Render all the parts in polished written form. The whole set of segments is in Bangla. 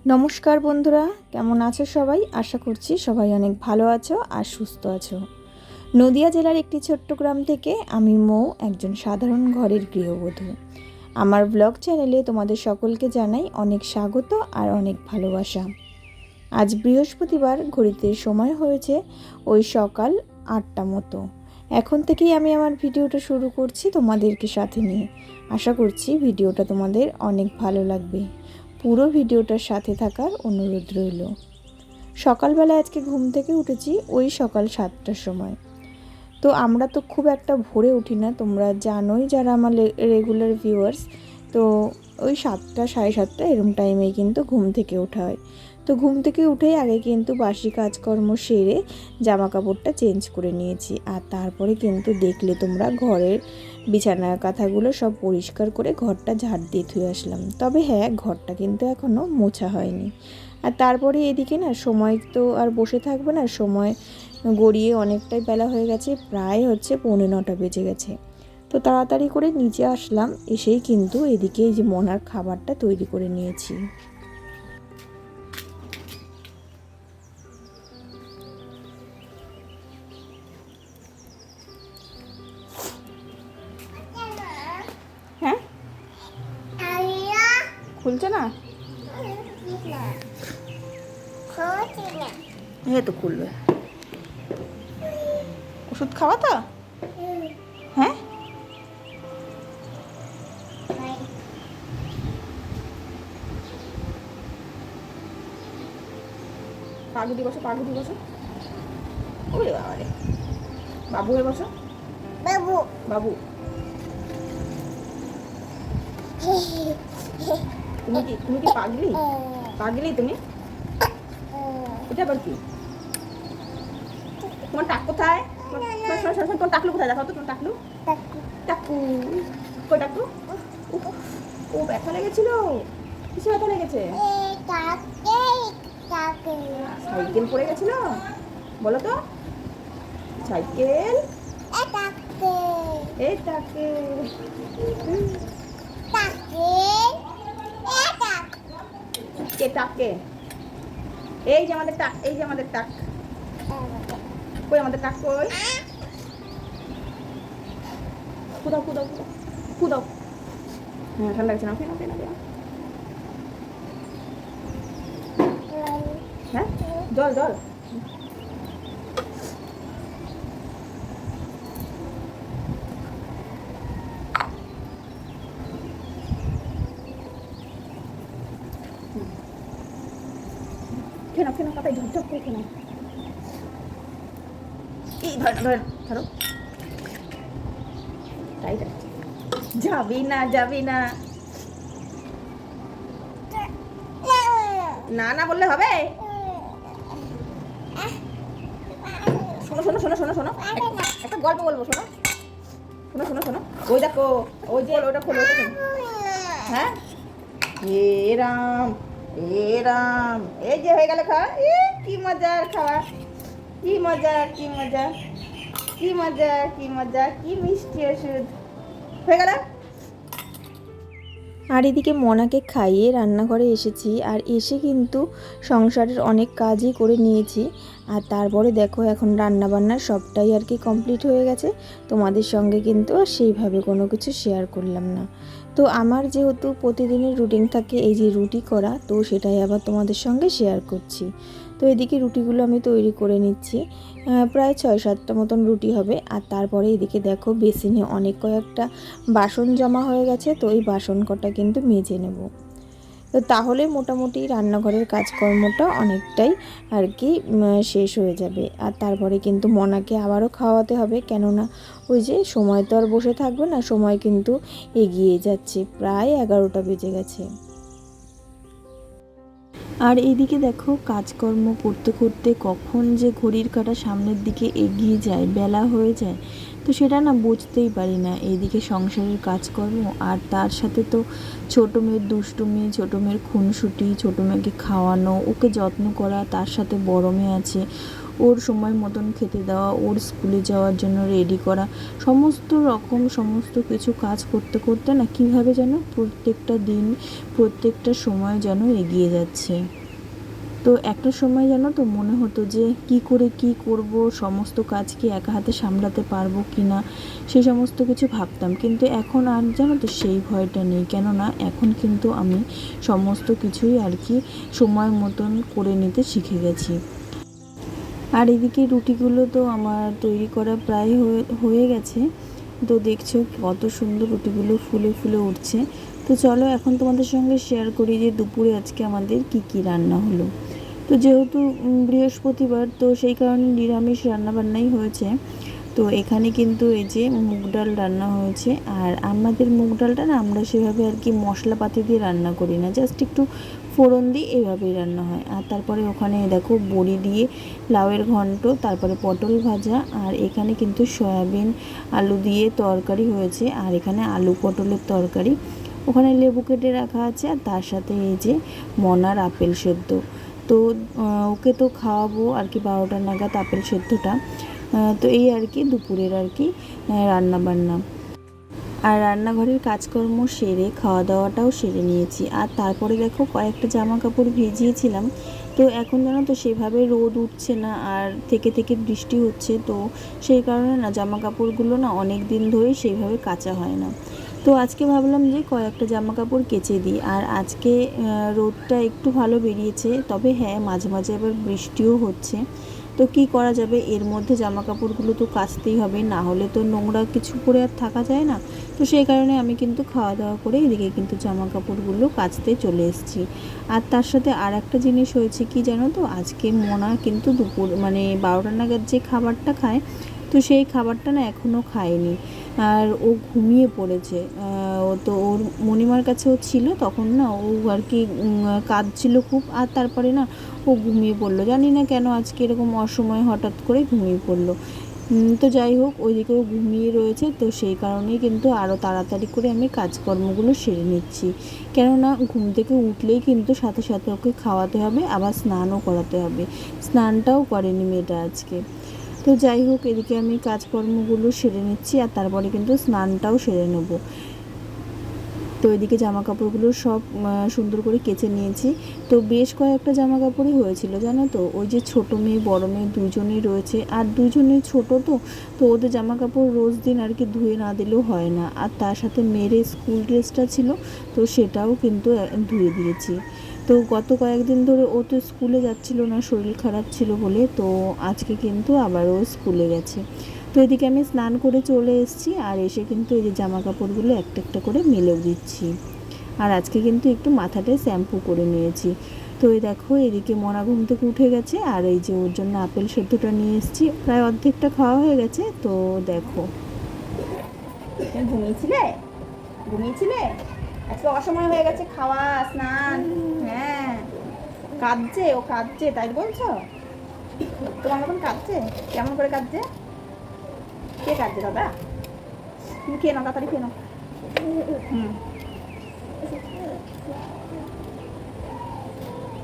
নমস্কার বন্ধুরা, কেমন আছো সবাই? আশা করছি সবাই অনেক ভালো আছো আর সুস্থ আছো। নদিয়া জেলার একটি ছোট্ট গ্রাম থেকে আমি মৌ, একজন সাধারণ ঘরের গৃহবধূ। আমার ব্লগ চ্যানেলে তোমাদের সকলকে জানাই অনেক স্বাগত আর অনেক ভালোবাসা। আজ বৃহস্পতিবার, ঘড়িতে সময় হয়েছে ওই সকাল 8টা মতো। এখন থেকেই আমি আমার ভিডিওটা শুরু করছি তোমাদেরকে সাথে নিয়ে। আশা করছি ভিডিওটা তোমাদের অনেক ভালো লাগবে। পুরো ভিডিওটার সাথে থাকার অনুরোধ রইল। সকালবেলা আজকে ঘুম থেকে উঠেছি ওই সকাল 7টার সময়। তো আমরা তো খুব একটা ভোরে উঠি না, তোমরা জানোই যারা আমার রেগুলার ভিউয়ার্স। তো ওই 7টা, 7:30 এরকম টাইমেই কিন্তু ঘুম থেকে ওঠা হয়। তো ঘুম থেকে উঠেই আগে কিন্তু বাসি কাজকর্ম সেরে জামা কাপড়টা চেঞ্জ করে নিয়েছি। আর তারপরে কিন্তু দেখলে তোমরা ঘরের বিছানার কাঁথাগুলো সব পরিষ্কার করে ঘরটা ঝাড় দিয়ে ধুয়ে আসলাম। তবে হ্যাঁ, ঘরটা কিন্তু এখনও মোছা হয়নি। আর তারপরে এদিকে না সময় তো আর বসে থাকবে না, সময় গড়িয়ে অনেকটাই বেলা হয়ে গেছে, প্রায় হচ্ছে 9:45 বেজে গেছে। তো তাড়াতাড়ি করে নিচে আসলাম, এসেই কিন্তু এদিকে এই যে মনার খাবারটা তৈরি করে নিয়েছি। হ্যাঁ, খুলছে না? হ্যাঁ, তো খুলবে। ওষুধ খাওয়া তো? হ্যাঁ, পাগুদি বসো, পাগুদি বসো। ওরে বাবা রে, বাবু হয়ে বসো। বাবু বাবু, তুমি কি পাগলি? পাগলি তুমি? এটা আবার কি? তোমার টাক কোথায়? তোমার টাকলু কোথায়? দেখাও তো তোমার টাকলু। টাকু কই টাকু? ও ব্যথা লেগেছিল। কিসে ব্যথা লেগেছে? সাইকেল পড়ে গেছিল? বলো তো। সাইকেল এই টাকে কে টাকে? এই যে আমাদের টাক, এই যে আমাদের টাক। কই আমাদের টাক কই? কুদাও কুদাও কুদাও কুদাও। হ্যাঁ, ঠান্ডা লাগছে না? ওকে ওকে ওকে। হ্যাঁ, জল জল। খেনো খেনো, পাতায় ঝপঝপ করে খেনো। এই ধরো ধরো ধরো। তাই যাবি না, যাবি না। না না বললে হবে? শোনো শোনো শোনো শোনো শোনো, একটা গল্প বলবো, শোনো শোনো শোনো শোনো। ওই দেখো, ওই যে ওটা খোলো, ওটা খোলো। হ্যাঁ, হে রাম, হে রাম। এই যে হয়ে গেল খাওয়া। কি মজার খাওয়া, কি মজা, কি মজা, কি মজা, কি মজা, কি মিষ্টি ওষুধ হয়ে গেল। আর এদিকে মনাকে খাইয়ে রান্নাঘরে এসেছি, আর এসে কিন্তু সংসারের অনেক কাজই করে নিয়েছি। আর তারপরে দেখো এখন রান্নাবান্না সবটাই আর কি কমপ্লিট হয়ে গেছে। তোমাদের সঙ্গে কিন্তু আর সেইভাবে কোনো কিছু শেয়ার করলাম না। তো আমার যেহেতু প্রতিদিনের রুটিন থাকে এই যে রুটি করা, তো সেটাই আবার তোমাদের সঙ্গে শেয়ার করছি। তো এদিকে রুটিগুলো আমি তৈরি করে নিচ্ছি, প্রায় 6-7টা মতন রুটি হবে। আর তারপরে এদিকে দেখো বেসিনে অনেক কয়েকটা বাসন জমা হয়ে গেছে, তো এই বাসন কটা কিন্তু মেজে নেব। তো তাহলে মোটামুটি রান্নাঘরের কাজকর্মটা অনেকটাই আর কি শেষ হয়ে যাবে। আর তারপরে কিন্তু মনাকে আবারও খাওয়াতে হবে, কেননা ওই যে সময় তো আর বসে থাকবে না, সময় কিন্তু এগিয়ে যাচ্ছে, প্রায় 11টা বেজে গেছে। আর এইদিকে দেখো কাজকর্ম করতে করতে কখন যে ঘড়ির কাঁটা সামনের দিকে এগিয়ে যায়, বেলা হয়ে যায়, তো সেটা না বুঝতেই পারি না। এইদিকে সংসারের কাজকর্ম, আর তার সাথে তো ছোটো মেয়ের দুষ্টুমি, ছোটো মেয়ের খুনসুটি, ছোটো মেয়েকে খাওয়ানো, ওকে যত্ন করা, তার সাথে বড় মেয়ে আছে, ওর সময় মতন খেতে দেওয়া, ওর স্কুলে যাওয়ার জন্য রেডি করা, সমস্ত রকম সমস্ত কিছু কাজ করতে করতে না কীভাবে যেন প্রত্যেকটা দিন প্রত্যেকটা সময় যেন এগিয়ে যাচ্ছে। তো একটা সময় যেন তো মনে হতো যে কি করে কি করব, সমস্ত কাজ কি একা হাতে সামলাতে পারবো কি না, সেই সমস্ত কিছু ভাবতাম। কিন্তু এখন আর জানো তো সেই ভয়টা নেই, কেননা এখন কিন্তু আমি সমস্ত কিছুই আর কি সময় মতন করে নিতে শিখে গেছি। আর এদিকে রুটিগুলো তো আমার তৈরি করা প্রায় হয়ে গেছে। তো দেখছো কত সুন্দর রুটিগুলো ফুলে ফুলে উঠছে। তো চলো এখন তোমাদের সঙ্গে শেয়ার করি যে দুপুরে আজকে আমাদের কি কি রান্না হলো। তো যেহেতু বৃহস্পতিবার, তো সেই কারণে নিরামিষ রান্নাবান্নাই হয়েছে। তো এখানে কিন্তু এই যে মুগ ডাল রান্না হয়েছে। আর আমাদের মুগ ডালটা না আমরা সেভাবে আর কি মশলাপাতি দিয়ে রান্না করি না, জাস্ট একটু ফোড়ন দিয়ে এইভাবেই রান্না হয়। আর তারপরে ওখানে দেখো বড়ি দিয়ে লাউয়ের ঘন্ট, তারপরে পটল ভাজা, আর এখানে কিন্তু সয়াবিন আলু দিয়ে তরকারি হয়েছে, আর এখানে আলু পটলের তরকারি, ওখানে লেবু কেটে রাখা আছে, আর তার সাথে এই যে মনার আপেল সেদ্ধ। তো ওকে তো খাওয়াবো আর কি 12টা নাগাদ আপেল সেদ্ধটা। তো এই আর কি দুপুরের আর কি রান্নাবান্না। আর রান্নাঘরের কাজকর্ম সেরে খাওয়া দাওয়াটাও সেরে নিয়েছি। আর তারপরে দেখো কয়েকটা জামা কাপড় ভিজিয়েছিলাম। তো এখন জানো তো সেভাবে রোদ উঠছে না, আর থেকে থেকে বৃষ্টি হচ্ছে, তো সেই কারণে না জামা কাপড়গুলো না অনেক দিন ধরেই সেইভাবে কাচা হয় না। তো আজকে ভাবলাম যে কয়েকটা জামা কাপড় কেচে দিই। আর আজকে রোদটা একটু ভালো বেরিয়েছে, তবে হ্যাঁ মাঝে মাঝে আবার বৃষ্টিও হচ্ছে। তো কি করা যাবে, এর মধ্যে জামা কাপড়গুলো তো কাচতেই হবে, না হলে তো নোংরা কিছু পরে আর থাকা যায় না। তো সেই কারণে আমি কিন্তু খাওয়া দাওয়া করে এদিকে কিন্তু জামা কাপড়গুলো কাচতে চলে এসেছি। আর তার সাথে আর একটা জিনিস হয়েছে কি জানো তো, আজকে মোনা কিন্তু দুপুর মানে 12টা নাগাদ যে খাবারটা খায়, তো সেই খাবারটা না এখনও খায়নি। আর ও ঘুমিয়ে পড়েছে। ও তো ওর মণিমার কাছে ও ছিল তখন না, ও আর কি কাঁদছিল খুব, আর তারপরে না ও ঘুমিয়ে পড়লো। জানি না কেন আজকে এরকম অসময়ে হঠাৎ করে ঘুমিয়ে পড়লো। তো যাই হোক, ওইদিকেও ঘুমিয়ে রয়েছে, তো সেই কারণেই কিন্তু আরও তাড়াতাড়ি করে আমি কাজকর্মগুলো সেরে নিচ্ছি। কেননা ঘুম থেকে উঠলেই কিন্তু সাথে সাথে ওকে খাওয়াতে হবে, আবার স্নানও করাতে হবে। স্নানটাও করেনি মেয়েটা আজকে। তো যাই হোক, এদিকে আমি কাজকর্মগুলো সেরে নিচ্ছি, আর তারপরে কিন্তু স্নানটাও সেরে নেব। তো এদিকে জামা কাপড়গুলো সব সুন্দর করে কেচে নিয়েছি। তো বেশ কয়েকটা জামা কাপড়ই হয়েছিল জানো তো, ওই যে ছোটো মেয়ে বড়ো মেয়ে দুজনেই রয়েছে, আর দুজনেই ছোটো, তো ওদের জামা কাপড় রোজ দিন আর কি ধুয়ে না দিলেও হয় না। আর তার সাথে মেয়ের স্কুল ড্রেসটা ছিল, তো সেটাও কিন্তু ধুয়ে দিয়েছি। তো গত কয়েকদিন ধরে ও তো স্কুলে যাচ্ছিল না, শরীর খারাপ ছিল বলে, তো আজকে কিন্তু আবারও স্কুলে গেছে। তো এদিকে আমি স্নান করে চলে এসেছি, আর এসে কিন্তু এই যে জামা কাপড়গুলো একটা একটা করে মেলেও দিচ্ছি। আর আজকে কিন্তু একটু মাথাটায় শ্যাম্পু করে নিয়েছি। তো এই দেখো এদিকে মনা ঘুম থেকে উঠে গেছে, আর এই যে ওর জন্য আপেল সেদ্ধটা নিয়ে এসেছি, প্রায় অর্ধেকটা খাওয়া হয়ে গেছে। তো দেখো ঘুমিয়েছিলে ঘুমিয়েছিলে আজকে অসময় হয়ে গেছে খাওয়া স্নান। হ্যাঁ কাঁদছে, ও কাঁদছে তাই বলছো? তোমার মতন কাঁদছে? কেমন করে কাঁদছে? কে কাঁদছে দাদা? তুমি খেয়ে নাও, তাড়াতাড়ি খেয়ে নাও।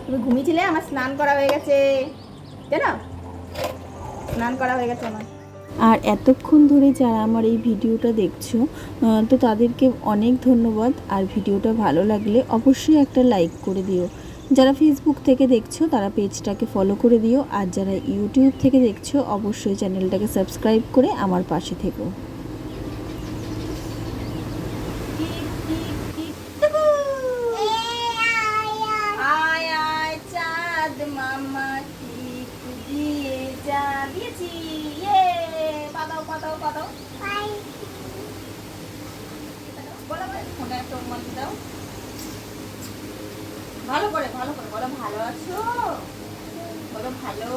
তুমি ঘুমিয়েছিলে, আমার স্নান করা হয়ে গেছে জানো, স্নান করা হয়ে গেছে আমার। আর এতক্ষণ ধরে যারা আমার এই ভিডিওটা দেখছো, তো তাদেরকে অনেক ধন্যবাদ। আর ভিডিওটা ভালো লাগলে অবশ্যই একটা লাইক করে দিও। যারা ফেসবুক থেকে দেখছো তারা পেজটাকে ফলো করে দিও, আর যারা ইউটিউব থেকে দেখছো অবশ্যই চ্যানেলটাকে সাবস্ক্রাইব করে আমার পাশে থেকো। দিয়েছি পাতাও পাতাও পাতাও বলো ফোনে একটা উন্মাদি দাও, ভালো করে বলো ভালো আছো, বলো ভালো,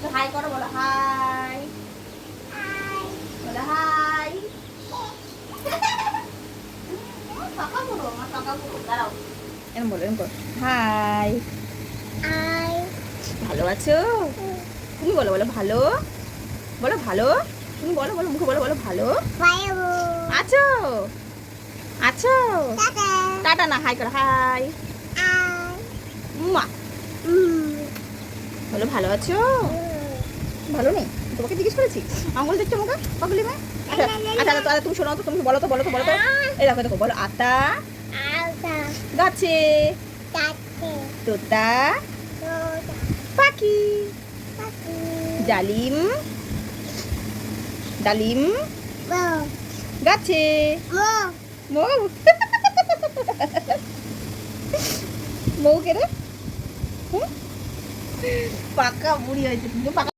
তো হাই করো, বলো হাই, বলো হাই। কাকা বলো, আমার কাকা বলো, দাঁড়াও এরম বলো, এরম করো হাই। ভালো আছো তুমি, বলো বলো ভালো, বলো ভালো, তুমি বলো বলো মুখে বলো, বলো ভালো আছো, আছো টাটা না, হাই করো হাই মা, বলো বলো ভালো আছো? ভালো নেই? তোমাকে জিজ্ঞেস করেছি? আঙুল দেখছো মুখে? পাগলি মেয়ে? আচ্ছা আচ্ছা আচ্ছা, তুমি শোনো তো, তুমি বলো তো বলো তো বলো তো। এই দেখো দেখো, বলো আতা গাছে, তোতা পাখি, ডালিম ডালিম গাছে, মৌ মৌ কে রে? পাকা বুড়ি হয়েছে কিন্তু পাকা